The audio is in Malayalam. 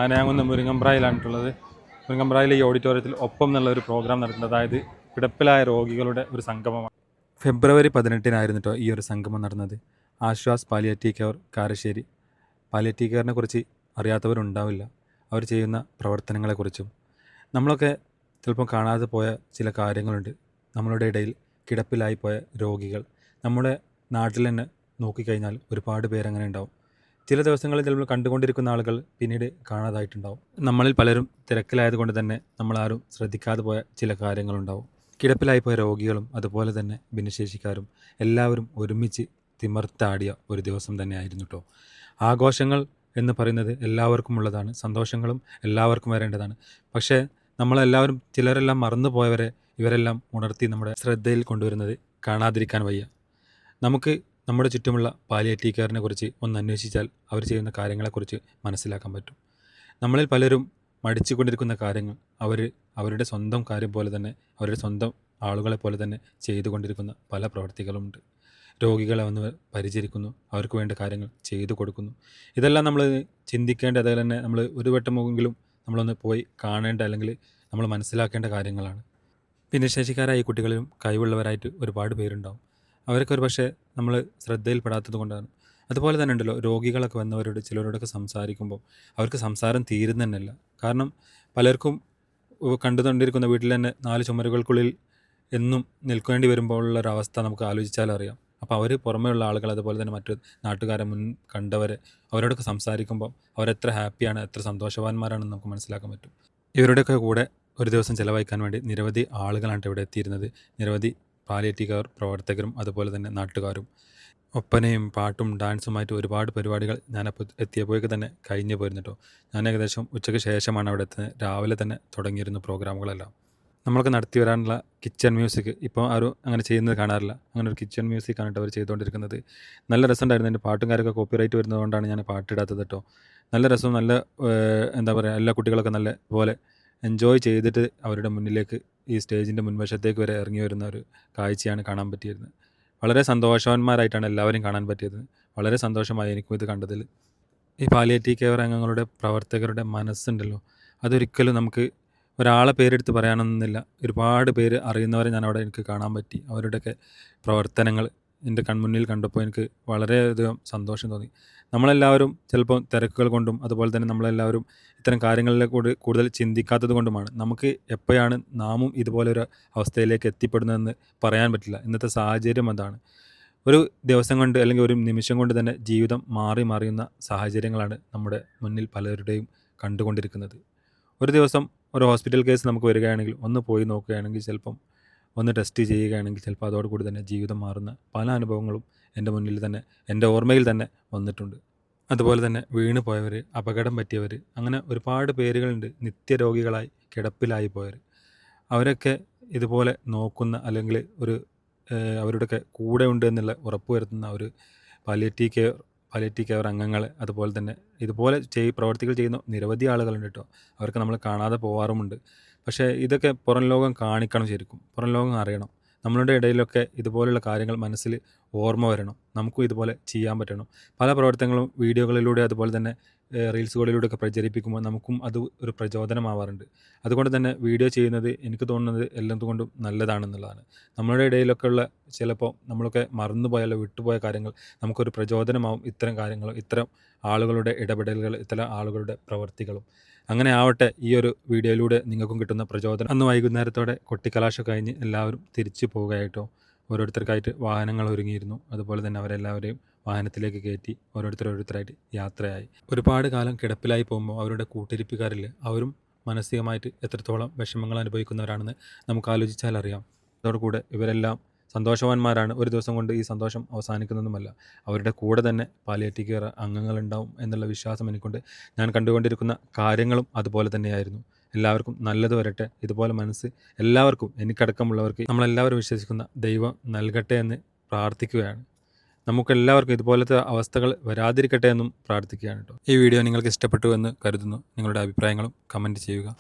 ആനയാങ്കുന്ന് മുരിങ്ങമ്പ്രായിലാണുള്ളത്. മുരിങ്ങമ്പ്രായിലെ ഈ ഓഡിറ്റോറിയത്തിൽ ഒപ്പം എന്നുള്ളൊരു പ്രോഗ്രാം നടക്കുന്നത്. അതായത് കിടപ്പിലായ രോഗികളുടെ ഒരു സംഗമമാണ്. ഫെബ്രുവരി 18-നായിരുന്നു കേട്ടോ ഈ ഒരു സംഗമം നടന്നത്. Aswas palliative care Karassery. Palliative കെയറിനെ കുറിച്ച് അറിയാത്തവരുണ്ടാവില്ല. അവർ ചെയ്യുന്ന പ്രവർത്തനങ്ങളെക്കുറിച്ചും. നമ്മളൊക്കെ ചിലപ്പോൾ കാണാതെ പോയ ചില കാര്യങ്ങളുണ്ട്. നമ്മളുടെ ഇടയിൽ കിടപ്പിലായി പോയ രോഗികൾ നമ്മുടെ നാട്ടിൽ തന്നെ നോക്കിക്കഴിഞ്ഞാൽ ഒരുപാട് പേരങ്ങനെ ഉണ്ടാവും. ചില ദിവസങ്ങളിൽ ചിലപ്പോൾ കണ്ടുകൊണ്ടിരിക്കുന്ന ആളുകൾ പിന്നീട് കാണാതായിട്ടുണ്ടാവും. നമ്മളിൽ പലരും തിരക്കിലായതുകൊണ്ട് തന്നെ നമ്മളാരും ശ്രദ്ധിക്കാതെ പോയ ചില കാര്യങ്ങളുണ്ടാവും. കിടപ്പിലായി പോയ രോഗികളും അതുപോലെ തന്നെ ഭിന്നശേഷിക്കാരും എല്ലാവരും ഒരുമിച്ച് തിമിർത്താടിയ ഒരു ദിവസം തന്നെയായിരുന്നു കേട്ടോ. ആഘോഷങ്ങൾ എന്ന് പറയുന്നത് എല്ലാവർക്കും ഉള്ളതാണ്. സന്തോഷങ്ങളും എല്ലാവർക്കും വരേണ്ടതാണ്. പക്ഷേ നമ്മളെല്ലാവരും ചിലരെല്ലാം മറന്നു പോയവരെ ഇവരെല്ലാം ഉണർത്തി നമ്മുടെ ശ്രദ്ധയിൽ കൊണ്ടുവരുന്നത് കാണാതിരിക്കാൻ വയ്യ. നമുക്ക് നമ്മുടെ ചുറ്റുമുള്ള പാലിയേറ്റീവ് കെയറിനെ കുറിച്ച് ഒന്ന് അന്വേഷിച്ചാൽ അവർ ചെയ്യുന്ന കാര്യങ്ങളെക്കുറിച്ച് മനസ്സിലാക്കാൻ പറ്റും. നമ്മളിൽ പലരും മടിച്ചുകൊണ്ടിരിക്കുന്ന കാര്യങ്ങൾ അവരുടെ സ്വന്തം കാര്യം പോലെ തന്നെ അവരുടെ സ്വന്തം ആളുകളെ പോലെ തന്നെ ചെയ്തുകൊണ്ടിരിക്കുന്ന പല പ്രവർത്തികളുമുണ്ട്. രോഗികളെ വന്ന് പരിചരിക്കുന്നു, അവർക്ക് വേണ്ട കാര്യങ്ങൾ ചെയ്തു കൊടുക്കുന്നു. ഇതെല്ലാം നമ്മൾ ചിന്തിക്കേണ്ട, അതുപോലെ തന്നെ നമ്മൾ ഒരു വട്ടമെങ്കിലും നമ്മളൊന്ന് പോയി കാണേണ്ട അല്ലെങ്കിൽ നമ്മൾ മനസ്സിലാക്കേണ്ട കാര്യങ്ങളാണ്. ഭിന്നശേഷിക്കാരായ ഈ കുട്ടികളിലും കഴിവുള്ളവരായിട്ട് ഒരുപാട് പേരുണ്ടാവും. അവരൊക്കെ ഒരു പക്ഷേ നമ്മൾ ശ്രദ്ധയിൽപ്പെടാത്തത് കൊണ്ടാണ്. അതുപോലെ തന്നെ ഉണ്ടല്ലോ, രോഗികളൊക്കെ വന്നവരോട് ചിലരോടൊക്കെ സംസാരിക്കുമ്പോൾ അവർക്ക് സംസാരം തീരുന്നതന്നെയല്ല. കാരണം പലർക്കും കണ്ടുകൊണ്ടിരിക്കുന്ന വീട്ടിൽ തന്നെ 4 ചുമരുകൾക്കുള്ളിൽ എന്നും നിൽക്കേണ്ടി വരുമ്പോഴുള്ള ഒരവസ്ഥ നമുക്ക് ആലോചിച്ചാൽ അറിയാം. അപ്പോൾ അവർ പുറമേയുള്ള ആളുകൾ അതുപോലെ തന്നെ മറ്റു നാട്ടുകാരെ മുൻ കണ്ടവരെ അവരോടൊക്കെ സംസാരിക്കുമ്പോൾ അവരെത്ര ഹാപ്പിയാണ്, എത്ര സന്തോഷവാന്മാരാണെന്ന് നമുക്ക് മനസ്സിലാക്കാൻ പറ്റും. ഇവരുടെയൊക്കെ കൂടെ ഒരു ദിവസം ചിലവഴിക്കാൻ വേണ്ടി നിരവധി ആളുകളാണ് ഇവിടെ എത്തിയിരുന്നത്. നിരവധി പാലിയേറ്റീവ് കെയർ പ്രവർത്തകരും അതുപോലെ തന്നെ നാട്ടുകാരും. ഒപ്പനയും പാട്ടും ഡാൻസുമായിട്ട് ഒരുപാട് പരിപാടികൾ ഞാനപ്പോൾ എത്തിയപ്പോഴേക്ക് തന്നെ കഴിഞ്ഞു പോയിരുന്നു കേട്ടോ. ഞാൻ ഏകദേശം ഉച്ചയ്ക്ക് ശേഷമാണ് അവിടെ എത്തുന്നത്. രാവിലെ തന്നെ തുടങ്ങിയിരുന്നു പ്രോഗ്രാമുകളെല്ലാം. നമ്മളൊക്കെ നടത്തി വരാനുള്ള കിച്ചൺ മ്യൂസിക് ഇപ്പോൾ ആരും അങ്ങനെ ചെയ്യുന്നത് കാണാറില്ല. അങ്ങനെ ഒരു കിച്ചൺ മ്യൂസിക്കാണ് കേട്ടോ അവർ ചെയ്തുകൊണ്ടിരിക്കുന്നത്. നല്ല രസമുണ്ടായിരുന്നു. എൻ്റെ പാട്ടും കാര്യമൊക്കെ കോപ്പിറൈറ്റ് വരുന്നതുകൊണ്ടാണ് ഞാൻ പാട്ടിടാത്തത് കേട്ടോ. നല്ല രസവും നല്ല എന്താ പറയുക, എല്ലാ കുട്ടികളൊക്കെ നല്ല പോലെ എൻജോയ് ചെയ്തിട്ട് അവരുടെ മുന്നിലേക്ക് ഈ സ്റ്റേജിൻ്റെ മുൻവശത്തേക്ക് വരെ ഇറങ്ങി വരുന്ന ഒരു കാഴ്ചയാണ് കാണാൻ പറ്റിയിരുന്നത്. വളരെ സന്തോഷവാന്മാരായിട്ടാണ് എല്ലാവരും കാണാൻ പറ്റിയത്. വളരെ സന്തോഷമായി എനിക്കും ഇത് കണ്ടതിൽ. ഈ പാലിയേറ്റീവ് കെയർ അംഗങ്ങളുടെ പ്രവർത്തകരുടെ മനസ്സുണ്ടല്ലോ, അതൊരിക്കലും നമുക്ക് ഒരാളെ പേരെടുത്ത് പറയാനൊന്നുമില്ല. ഒരുപാട് പേര് അറിയുന്നവരെ ഞാനവിടെ എനിക്ക് കാണാൻ പറ്റി. അവരുടെയൊക്കെ പ്രവർത്തനങ്ങൾ എൻ്റെ കൺമുന്നിൽ കണ്ടപ്പോൾ എനിക്ക് വളരെയധികം സന്തോഷം തോന്നി. നമ്മളെല്ലാവരും ചിലപ്പോൾ തിരക്കുകൾ കൊണ്ടും അതുപോലെ തന്നെ നമ്മളെല്ലാവരും ഇത്തരം കാര്യങ്ങളിലെ കൂടുതൽ ചിന്തിക്കാത്തത് കൊണ്ടുമാണ് നമുക്ക് എപ്പോഴാണ് നാമും ഇതുപോലൊരു അവസ്ഥയിലേക്ക് എത്തിപ്പെടുന്നതെന്ന് പറയാൻ പറ്റില്ല. ഇന്നത്തെ സാഹചര്യം അതാണ്. ഒരു ദിവസം കൊണ്ട് അല്ലെങ്കിൽ ഒരു നിമിഷം കൊണ്ട് തന്നെ ജീവിതം മറിയുന്ന സാഹചര്യങ്ങളാണ് നമ്മുടെ മുന്നിൽ പലരുടെയും കണ്ടുകൊണ്ടിരിക്കുന്നത്. ഒരു ദിവസം ഒരു ഹോസ്പിറ്റൽ കേസ് നമുക്ക് വരികയാണെങ്കിൽ ഒന്ന് പോയി നോക്കുകയാണെങ്കിൽ, ചിലപ്പം ഒന്ന് ടെസ്റ്റ് ചെയ്യുകയാണെങ്കിൽ ചിലപ്പോൾ അതോടുകൂടി തന്നെ ജീവിതം മാറുന്ന പല അനുഭവങ്ങളും എൻ്റെ മുന്നിൽ തന്നെ, എൻ്റെ ഓർമ്മയിൽ തന്നെ വന്നിട്ടുണ്ട്. അതുപോലെ തന്നെ വീണ് പോയവർ, അപകടം പറ്റിയവർ, അങ്ങനെ ഒരുപാട് പേരുകളുണ്ട്. നിത്യരോഗികളായി കിടപ്പിലായി പോയവർ. അവരൊക്കെ ഇതുപോലെ നോക്കുന്ന അല്ലെങ്കിൽ ഒരു അവരുടെയൊക്കെ കൂടെ ഉണ്ട് എന്നുള്ള ഉറപ്പ് വരുത്തുന്ന ഒരു പാലിയേറ്റീവ് കെയർ അംഗങ്ങൾ, അതുപോലെ തന്നെ ഇതുപോലെ പ്രവർത്തികൾ ചെയ്യുന്ന നിരവധി ആളുകളുണ്ട് കേട്ടോ. അവർക്ക് നമ്മൾ കാണാതെ പോവാറുമുണ്ട്. പക്ഷേ ഇതൊക്കെ പുറം ലോകം കാണിക്കണം, ശരിക്കും പുറം ലോകം അറിയണം. നമ്മളുടെ ഇടയിലൊക്കെ ഇതുപോലുള്ള കാര്യങ്ങൾ മനസ്സിൽ ഓർമ്മ വരണം. നമുക്കും ഇതുപോലെ ചെയ്യാൻ പറ്റണം. പല പ്രവർത്തനങ്ങളും വീഡിയോകളിലൂടെ അതുപോലെ തന്നെ റീൽസുകളിലൂടെയൊക്കെ പ്രചരിപ്പിക്കുമ്പോൾ നമുക്കും അത് ഒരു പ്രചോദനമാവാറുണ്ട്. അതുകൊണ്ട് തന്നെ വീഡിയോ ചെയ്യുന്നത് എനിക്ക് തോന്നുന്നത് എല്ലാതുകൊണ്ടും നല്ലതാണെന്നുള്ളതാണ്. നമ്മളുടെ ഇടയിലൊക്കെ ഉള്ള ചിലപ്പോൾ നമ്മളൊക്കെ മറന്നുപോയാലോ വിട്ടുപോയ കാര്യങ്ങൾ നമുക്കൊരു പ്രചോദനമാവും. ഇത്തരം കാര്യങ്ങൾ, ഇത്തരം ആളുകളുടെ ഇടപെടലുകൾ, ഇത്തരം ആളുകളുടെ പ്രവർത്തികളും. അങ്ങനെ ആവട്ടെ ഈ ഒരു വീഡിയോയിലൂടെ നിങ്ങൾക്കും കിട്ടുന്ന പ്രചോദനം. അന്ന് വൈകുന്നേരത്തോടെ കൊട്ടിക്കലാശം കഴിഞ്ഞ് എല്ലാവരും തിരിച്ചു പോവുകയായിട്ടോ. ഓരോരുത്തർക്കായിട്ട് വാഹനങ്ങൾ ഒരുങ്ങിയിരുന്നു. അതുപോലെ തന്നെ അവരെല്ലാവരെയും വാഹനത്തിലേക്ക് കയറ്റി ഓരോരുത്തരായിട്ട് യാത്രയായി. ഒരുപാട് കാലം കിടപ്പിലായി പോകുമ്പോൾ അവരുടെ കൂട്ടിരിപ്പുകാരിൽ അവരും മാനസികമായിട്ട് എത്രത്തോളം വിഷമങ്ങൾ അനുഭവിക്കുന്നവരാണെന്ന് നമുക്ക് ആലോചിച്ചാൽ അറിയാം. അതോടുകൂടെ ഇവരെല്ലാം സന്തോഷവാന്മാരാണ്. ഒരു ദിവസം കൊണ്ട് ഈ സന്തോഷം അവസാനിക്കുന്നതുമല്ല. അവരുടെ കൂടെ തന്നെ പാലിയേറ്റീവ് കെയർ അംഗങ്ങളുണ്ടാവും എന്നുള്ള വിശ്വാസം എനിക്കുണ്ട്. ഞാൻ കണ്ടുകൊണ്ടിരിക്കുന്ന കാര്യങ്ങളും അതുപോലെ തന്നെയായിരുന്നു. എല്ലാവർക്കും നല്ലത് വരട്ടെ. ഇതുപോലെ മനസ്സ് എല്ലാവർക്കും, എനിക്കടക്കമുള്ളവർക്ക്, നമ്മളെല്ലാവരും വിശ്വസിക്കുന്ന ദൈവം നൽകട്ടെ എന്ന് പ്രാർത്ഥിക്കുകയാണ്. നമുക്കെല്ലാവർക്കും ഇതുപോലത്തെ അവസ്ഥകൾ വരാതിരിക്കട്ടെ എന്നും പ്രാർത്ഥിക്കുകയാണ് കേട്ടോ. ഈ വീഡിയോ നിങ്ങൾക്ക് ഇഷ്ടപ്പെട്ടു എന്ന് കരുതുന്നു. നിങ്ങളുടെ അഭിപ്രായങ്ങളും കമൻറ്റ് ചെയ്യുക.